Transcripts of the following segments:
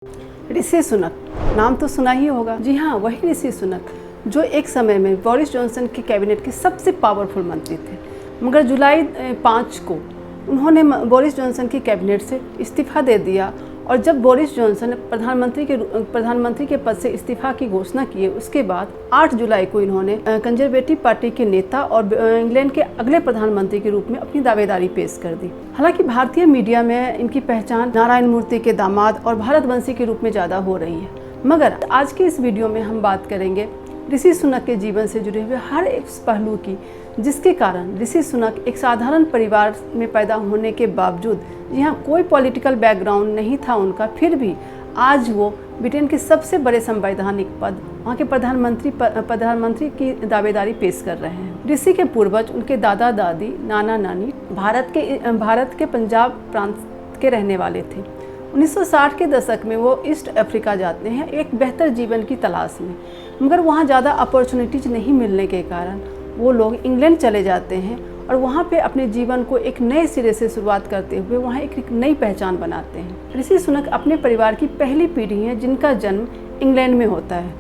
ऋषि सुनक, नाम तो सुना ही होगा। जी हाँ, वही ऋषि सुनक जो एक समय में बोरिस जॉनसन की कैबिनेट के सबसे पावरफुल मंत्री थे, मगर जुलाई 5 को उन्होंने बोरिस जॉनसन की कैबिनेट से इस्तीफ़ा दे दिया। और जब बोरिस जॉनसन प्रधानमंत्री के पद से इस्तीफ़ा की घोषणा किए, उसके बाद 8 जुलाई को इन्होंने कंजर्वेटिव पार्टी के नेता और इंग्लैंड के अगले प्रधानमंत्री के रूप में अपनी दावेदारी पेश कर दी। हालांकि भारतीय मीडिया में इनकी पहचान नारायण मूर्ति के दामाद और भारतवंशी के रूप में ज़्यादा हो रही है, मगर आज की इस वीडियो में हम बात करेंगे ऋषि सुनक के जीवन से जुड़े हुए हर एक पहलू की, जिसके कारण ऋषि सुनक एक साधारण परिवार में पैदा होने के बावजूद, यहाँ कोई पॉलिटिकल बैकग्राउंड नहीं था उनका, फिर भी आज वो ब्रिटेन के सबसे बड़े संवैधानिक पद, वहाँ के प्रधानमंत्री की दावेदारी पेश कर रहे हैं। ऋषि के पूर्वज, उनके दादा दादी, नाना नानी भारत के पंजाब प्रांत के रहने वाले थे। 1960 के दशक में वो ईस्ट अफ्रीका जाते हैं एक बेहतर जीवन की तलाश में, मगर वहाँ ज़्यादा अपॉर्चुनिटीज नहीं मिलने के कारण वो लोग इंग्लैंड चले जाते हैं और वहाँ पे अपने जीवन को एक नए सिरे से शुरुआत करते हुए वहाँ एक नई पहचान बनाते हैं। ऋषि सुनक अपने परिवार की पहली पीढ़ी है जिनका जन्म इंग्लैंड में होता है।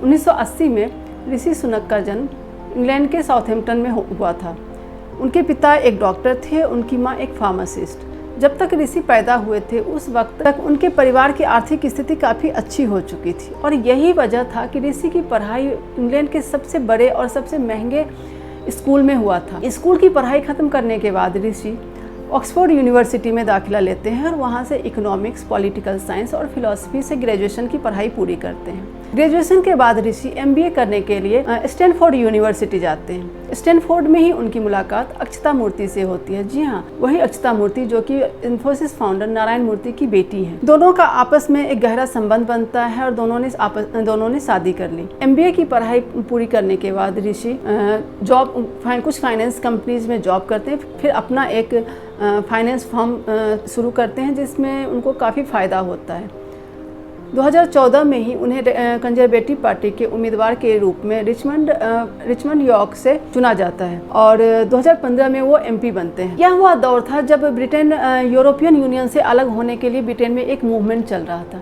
1980 में ऋषि सुनक का जन्म इंग्लैंड के साउथहैम्पटन में हुआ था। उनके पिता एक डॉक्टर थे, उनकी माँ एक फार्मासिस्ट। जब तक ऋषि पैदा हुए थे उस वक्त तक उनके परिवार की आर्थिक स्थिति काफ़ी अच्छी हो चुकी थी, और यही वजह था कि ऋषि की पढ़ाई इंग्लैंड के सबसे बड़े और सबसे महंगे स्कूल में हुआ था। स्कूल की पढ़ाई ख़त्म करने के बाद ऋषि ऑक्सफोर्ड यूनिवर्सिटी में दाखिला लेते हैं और वहाँ से इकोनॉमिक्स, पॉलिटिकल साइंस और फिलॉसफी से ग्रेजुएशन की पढ़ाई पूरी करते हैं। ग्रेजुएशन के बाद ऋषि MBA करने के लिए स्टैनफोर्ड यूनिवर्सिटी जाते हैं। स्टैनफोर्ड में ही उनकी मुलाकात अक्षता मूर्ति से होती है। जी हाँ, वही अक्षता मूर्ति जो कि इन्फोसिस फाउंडर नारायण मूर्ति की बेटी हैं। दोनों का आपस में एक गहरा संबंध बनता है और दोनों ने शादी कर ली। MBA की पढ़ाई पूरी करने के बाद ऋषि कुछ फाइनेंस कंपनीज में जॉब करते हैं, फिर अपना एक फाइनेंस फर्म शुरू करते हैं जिसमें उनको काफ़ी फ़ायदा होता है। 2014 में ही उन्हें कंजर्वेटिव पार्टी के उम्मीदवार के रूप में रिचमंड यॉर्क से चुना जाता है और 2015 में वो MP बनते हैं। यह वह दौर था जब ब्रिटेन यूरोपियन यूनियन से अलग होने के लिए ब्रिटेन में एक मूवमेंट चल रहा था।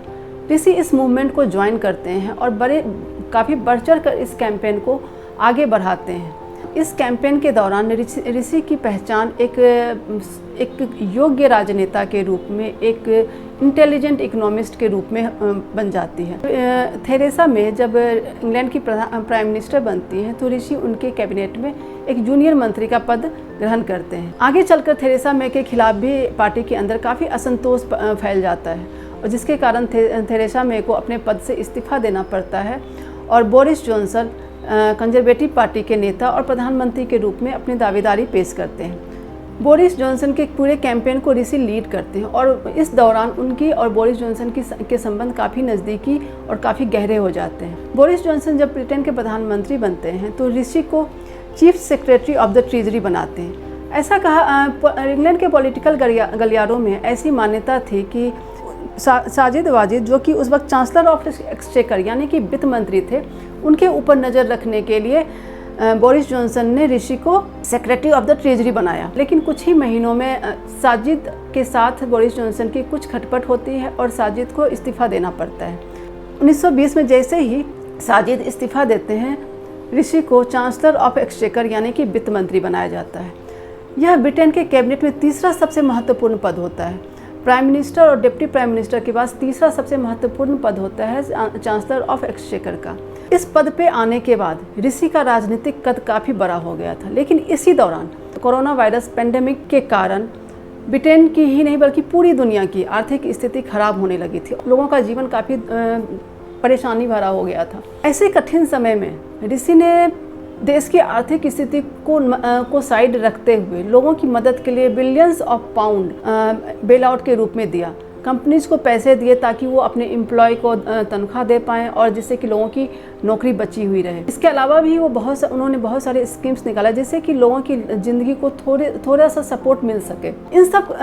ऋषि इस मूवमेंट को ज्वाइन करते हैं और काफ़ी बढ़ चढ़ कर इस कैंपेन को आगे बढ़ाते हैं। इस कैंपेन के दौरान ऋषि की पहचान एक योग्य राजनेता के रूप में, एक इंटेलिजेंट इकोनॉमिस्ट के रूप में बन जाती है। थेरेसा मे जब इंग्लैंड की प्राइम मिनिस्टर बनती हैं तो ऋषि उनके कैबिनेट में एक जूनियर मंत्री का पद ग्रहण करते हैं। आगे चलकर थेरेसा मे के खिलाफ भी पार्टी के अंदर काफ़ी असंतोष फैल जाता है और जिसके कारण थेरेसा मे को अपने पद से इस्तीफा देना पड़ता है और बोरिस जॉनसन कंजर्वेटिव पार्टी के नेता और प्रधानमंत्री के रूप में अपनी दावेदारी पेश करते हैं। बोरिस जॉनसन के पूरे कैंपेन को ऋषि लीड करते हैं और इस दौरान उनकी और बोरिस जॉनसन के संबंध काफ़ी नज़दीकी और काफ़ी गहरे हो जाते हैं। बोरिस जॉनसन जब ब्रिटेन के प्रधानमंत्री बनते हैं तो ऋषि को chief secretary of the treasury बनाते हैं। ऐसा कहा, इंग्लैंड के पॉलिटिकल गलियारों में ऐसी मान्यता थी कि साजिद वाजिद जो कि उस वक्त चांसलर ऑफ एक्सचेकर यानी कि वित्त मंत्री थे, उनके ऊपर नज़र रखने के लिए बोरिस जॉनसन ने ऋषि को सेक्रेटरी ऑफ द ट्रेजरी बनाया। लेकिन कुछ ही महीनों में साजिद के साथ बोरिस जॉनसन की कुछ खटपट होती है और साजिद को इस्तीफ़ा देना पड़ता है। 1920 में जैसे ही साजिद इस्तीफ़ा देते हैं, ऋषि को चांसलर ऑफ एक्सचेकर यानी कि वित्त मंत्री बनाया जाता है। यह ब्रिटेन के कैबिनेट में तीसरा सबसे महत्वपूर्ण पद होता है। प्राइम मिनिस्टर और डिप्टी प्राइम मिनिस्टर के पास तीसरा सबसे महत्वपूर्ण पद होता है चांसलर ऑफ एक्सचेकर का। इस पद पे आने के बाद ऋषि का राजनीतिक कद काफ़ी बड़ा हो गया था, लेकिन इसी दौरान कोरोना वायरस पेंडेमिक के कारण ब्रिटेन की ही नहीं बल्कि पूरी दुनिया की आर्थिक स्थिति खराब होने लगी थी। लोगों का जीवन काफ़ी परेशानी भरा हो गया था। ऐसे कठिन समय में ऋषि ने देश की आर्थिक स्थिति को साइड रखते हुए लोगों की मदद के लिए billions of pound bail out के रूप में दिया। कंपनीज को पैसे दिए ताकि वो अपने एम्प्लॉय को तनख्वाह दे पाएँ और जिससे कि लोगों की नौकरी बची हुई रहे। इसके अलावा भी वो उन्होंने बहुत सारे स्कीम्स निकाला जिससे कि लोगों की ज़िंदगी को थोड़ा सा सपोर्ट मिल सके। इन सब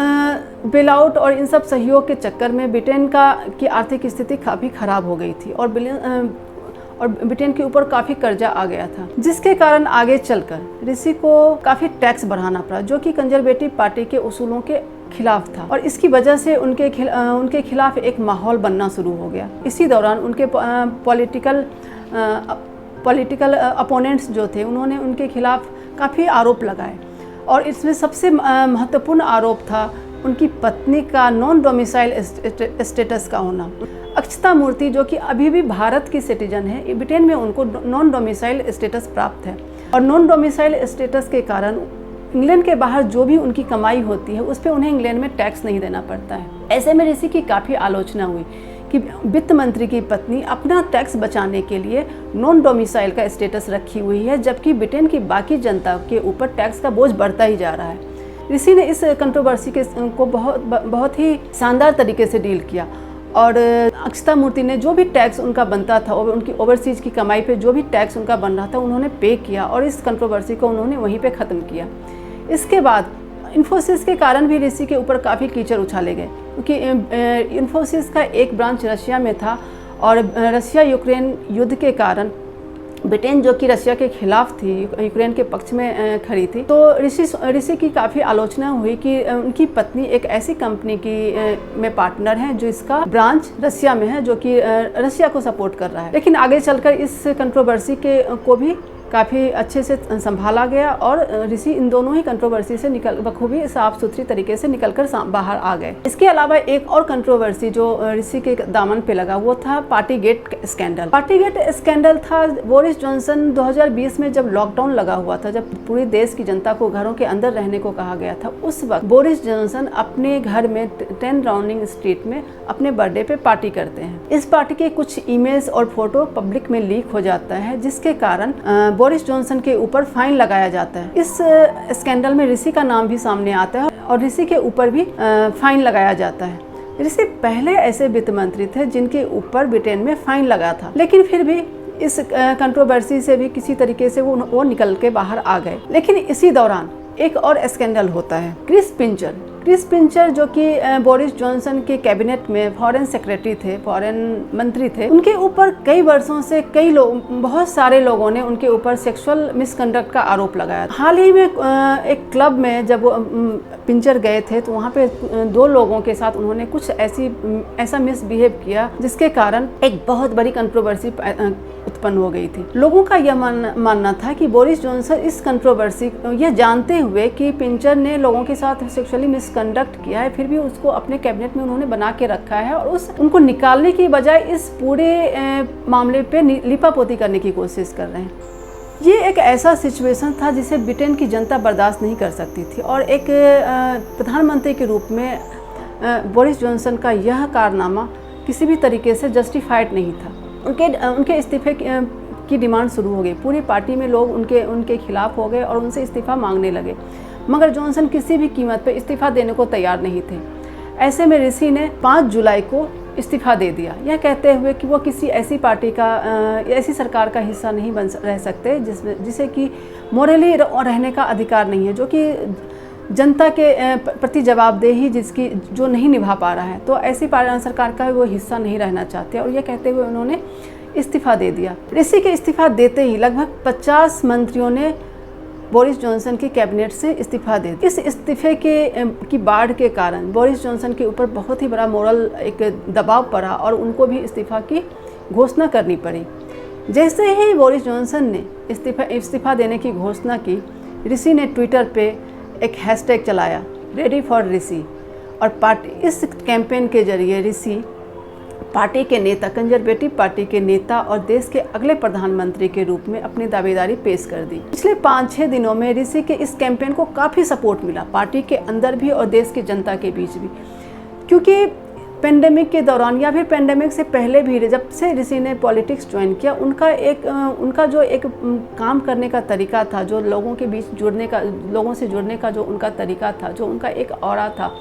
बेल आउट और इन सब सहयोग के चक्कर में ब्रिटेन की आर्थिक स्थिति काफ़ी ख़राब हो गई थी और ब्रिटेन के ऊपर काफ़ी कर्जा आ गया था, जिसके कारण आगे चलकर ऋषि को काफ़ी टैक्स बढ़ाना पड़ा, जो कि कंजर्वेटिव पार्टी के उसूलों के खिलाफ था और इसकी वजह से उनके खिलाफ एक माहौल बनना शुरू हो गया। इसी दौरान उनके पॉलिटिकल अपोनेंट्स जो थे उन्होंने उनके खिलाफ काफ़ी आरोप लगाए और इसमें सबसे महत्वपूर्ण आरोप था उनकी पत्नी का नॉन डोमिसाइल स्टेटस का होना। अक्षता मूर्ति जो कि अभी भी भारत की सिटीजन है, ब्रिटेन में उनको नॉन डोमिसाइल स्टेटस प्राप्त है और नॉन डोमिसाइल स्टेटस के कारण इंग्लैंड के बाहर जो भी उनकी कमाई होती है उस पर उन्हें इंग्लैंड में टैक्स नहीं देना पड़ता है। ऐसे में ऋषि की काफ़ी आलोचना हुई कि वित्त मंत्री की पत्नी अपना टैक्स बचाने के लिए नॉन डोमिसाइल का स्टेटस रखी हुई है, जबकि ब्रिटेन की बाकी जनता के ऊपर टैक्स का बोझ बढ़ता ही जा रहा है। ऋषि ने इस कंट्रोवर्सी को बहुत ही शानदार तरीके से डील किया और अक्षता मूर्ति ने जो भी टैक्स उनका बनता था और उनकी ओवरसीज की कमाई पे जो भी टैक्स उनका बन रहा था उन्होंने पे किया और इस कंट्रोवर्सी को उन्होंने वहीं पे ख़त्म किया। इसके बाद इन्फोसिस के कारण भी ऋषि के ऊपर काफ़ी कीचड़ उछाले गए, क्योंकि इन्फोसिस का एक ब्रांच रशिया में था और रशिया यूक्रेन युद्ध के कारण ब्रिटेन जो कि रशिया के खिलाफ थी, यूक्रेन के पक्ष में खड़ी थी, तो ऋषि की काफ़ी आलोचना हुई कि उनकी पत्नी एक ऐसी कंपनी की में पार्टनर है जो इसका ब्रांच रशिया में है, जो कि रशिया को सपोर्ट कर रहा है। लेकिन आगे चलकर इस कंट्रोवर्सी को भी काफ़ी अच्छे से संभाला गया और ऋषि इन दोनों ही कंट्रोवर्सी से बखूबी साफ सुथरी तरीके से निकलकर बाहर आ गए। इसके अलावा एक और कंट्रोवर्सी जो ऋषि के दामन पे लगा वो था पार्टीगेट स्कैंडल। पार्टीगेट स्कैंडल था बोरिस जॉनसन 2020 में जब लॉकडाउन लगा हुआ था, जब पूरे देश की जनता को घरों के अंदर रहने को कहा गया था, उस वक्त बोरिस जॉनसन अपने घर में 10 डाउनिंग स्ट्रीट में अपने बर्थडे पे पार्टी करते हैं। इस पार्टी के कुछ इमेज और फोटो पब्लिक में लीक हो जाता है, जिसके कारण बोरिस जॉनसन के ऊपर फाइन लगाया जाता है। इस स्कैंडल में ऋषि का नाम भी सामने आता है और ऋषि के ऊपर भी फाइन लगाया जाता है। ऋषि पहले ऐसे वित्त मंत्री थे जिनके ऊपर ब्रिटेन में फाइन लगा था, लेकिन फिर भी इस कंट्रोवर्सी से भी किसी तरीके से वो निकल के बाहर आ गए। लेकिन इसी दौरान एक और स्कैंडल होता है। क्रिस पिंचर जो कि बोरिस जॉनसन के कैबिनेट में फॉरेन सेक्रेटरी थे, फॉरेन मंत्री थे, उनके ऊपर कई वर्षों से बहुत सारे लोगों ने उनके ऊपर सेक्सुअल मिसकंडक्ट का आरोप लगाया। हाल ही में एक क्लब में जब पिंचर गए थे तो वहाँ पे 2 लोगों के साथ उन्होंने कुछ ऐसा मिसबिहेव किया जिसके कारण एक बहुत बड़ी कंट्रोवर्सी उत्पन्न हो गई थी। लोगों का यह मानना था कि बोरिस जॉनसन इस कंट्रोवर्सी यह जानते हुए कि पिंचर ने लोगों के साथ सेक्सुअली मिसकंडक्ट किया है, फिर भी उसको अपने कैबिनेट में उन्होंने बना के रखा है और उनको निकालने की बजाय इस पूरे मामले पे लिपापोती करने की कोशिश कर रहे हैं। ये एक ऐसा सिचुएशन था जिसे ब्रिटेन की जनता बर्दाश्त नहीं कर सकती थी और एक प्रधानमंत्री के रूप में बोरिस जॉनसन का यह कारनामा किसी भी तरीके से जस्टिफाइड नहीं था। उनके इस्तीफे की डिमांड शुरू हो गई। पूरी पार्टी में लोग उनके खिलाफ हो गए और उनसे इस्तीफा मांगने लगे, मगर जॉनसन किसी भी कीमत पर इस्तीफा देने को तैयार नहीं थे। ऐसे में ऋषि ने 5 जुलाई को इस्तीफा दे दिया, यह कहते हुए कि वो किसी ऐसी पार्टी का ऐसी सरकार का हिस्सा नहीं रह सकते जिसे कि मोरली रहने का अधिकार नहीं है, जो कि जनता के प्रति जवाबदेही जो नहीं निभा पा रहा है, तो ऐसी सरकार का वो हिस्सा नहीं रहना चाहते और यह कहते हुए उन्होंने इस्तीफा दे दिया। ऋषि के इस्तीफा देते ही लगभग 50 मंत्रियों ने बोरिस जॉनसन की कैबिनेट से इस्तीफा दे दिया। इस इस्तीफे की बाढ़ के कारण बोरिस जॉनसन के ऊपर बहुत ही बड़ा मोरल एक दबाव पड़ा और उनको भी इस्तीफा की घोषणा करनी पड़ी। जैसे ही बोरिस जॉनसन ने इस्तीफा देने की घोषणा की, ऋषि ने ट्विटर पे एक हैशटैग चलाया, रेडी फॉर ऋषि, और इस कैंपेन के जरिए ऋषि पार्टी के नेता, कंजर्वेटिव पार्टी के नेता और देश के अगले प्रधानमंत्री के रूप में अपनी दावेदारी पेश कर दी। पिछले 5-6 दिनों में ऋषि के इस कैंपेन को काफ़ी सपोर्ट मिला, पार्टी के अंदर भी और देश की जनता के बीच भी, क्योंकि पेंडेमिक के दौरान या फिर पेंडेमिक से पहले भी जब से ऋषि ने पॉलिटिक्स ज्वाइन किया, उनका जो एक काम करने का तरीका था, जो लोगों के बीच लोगों से जुड़ने का जो उनका तरीका था, जो उनका एक ऑरा था,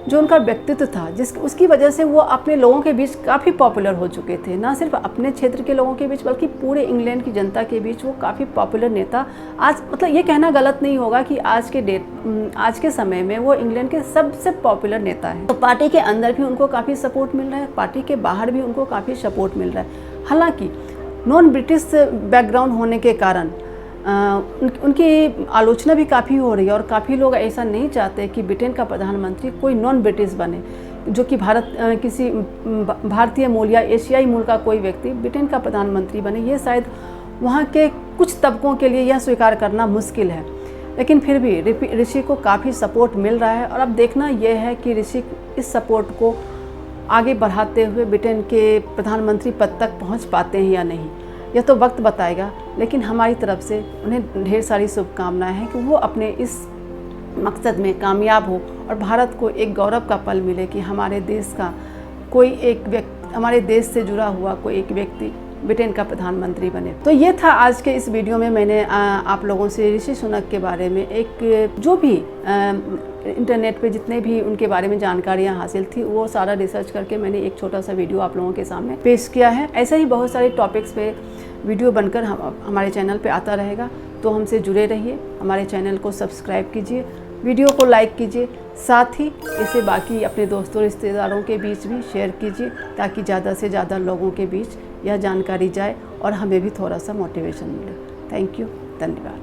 जो उनका व्यक्तित्व था, उसकी वजह से वो अपने लोगों के बीच काफ़ी पॉपुलर हो चुके थे। ना सिर्फ अपने क्षेत्र के लोगों के बीच बल्कि पूरे इंग्लैंड की जनता के बीच वो काफ़ी पॉपुलर नेता, आज मतलब ये कहना गलत नहीं होगा कि आज के समय में वो इंग्लैंड के सबसे पॉपुलर नेता है। तो पार्टी के अंदर भी उनको काफ़ी सपोर्ट मिल रहा है, पार्टी के बाहर भी उनको काफ़ी सपोर्ट मिल रहा है। हालांकि नॉन ब्रिटिश बैकग्राउंड होने के कारण उनकी आलोचना भी काफ़ी हो रही है और काफ़ी लोग ऐसा नहीं चाहते कि ब्रिटेन का प्रधानमंत्री कोई नॉन ब्रिटिश बने, जो कि किसी भारतीय मूल या एशियाई मूल का कोई व्यक्ति ब्रिटेन का प्रधानमंत्री बने। ये शायद वहाँ के कुछ तबकों के लिए यह स्वीकार करना मुश्किल है, लेकिन फिर भी ऋषि को काफ़ी सपोर्ट मिल रहा है। और अब देखना यह है कि ऋषि इस सपोर्ट को आगे बढ़ाते हुए ब्रिटेन के प्रधानमंत्री पद तक पहुँच पाते हैं या नहीं, यह तो वक्त बताएगा। लेकिन हमारी तरफ से उन्हें ढेर सारी शुभकामनाएं हैं कि वो अपने इस मकसद में कामयाब हो और भारत को एक गौरव का पल मिले कि हमारे देश का कोई एक व्यक्ति, हमारे देश से जुड़ा हुआ कोई एक व्यक्ति ब्रिटेन का प्रधानमंत्री बने। तो ये था आज के इस वीडियो में मैंने आप लोगों से ऋषि सुनक के बारे में एक जो भी इंटरनेट पे जितने भी उनके बारे में जानकारियाँ हासिल थी वो सारा रिसर्च करके मैंने एक छोटा सा वीडियो आप लोगों के सामने पेश किया है। ऐसे ही बहुत सारे टॉपिक्स पे वीडियो बनकर हमारे चैनल पे आता रहेगा, तो हमसे जुड़े रहिए, हमारे चैनल को सब्सक्राइब कीजिए, वीडियो को लाइक कीजिए, साथ ही इसे बाकी अपने दोस्तों रिश्तेदारों के बीच भी शेयर कीजिए ताकि ज़्यादा से ज़्यादा लोगों के बीच यह जानकारी जाए और हमें भी थोड़ा सा मोटिवेशन मिले। थैंक यू, धन्यवाद।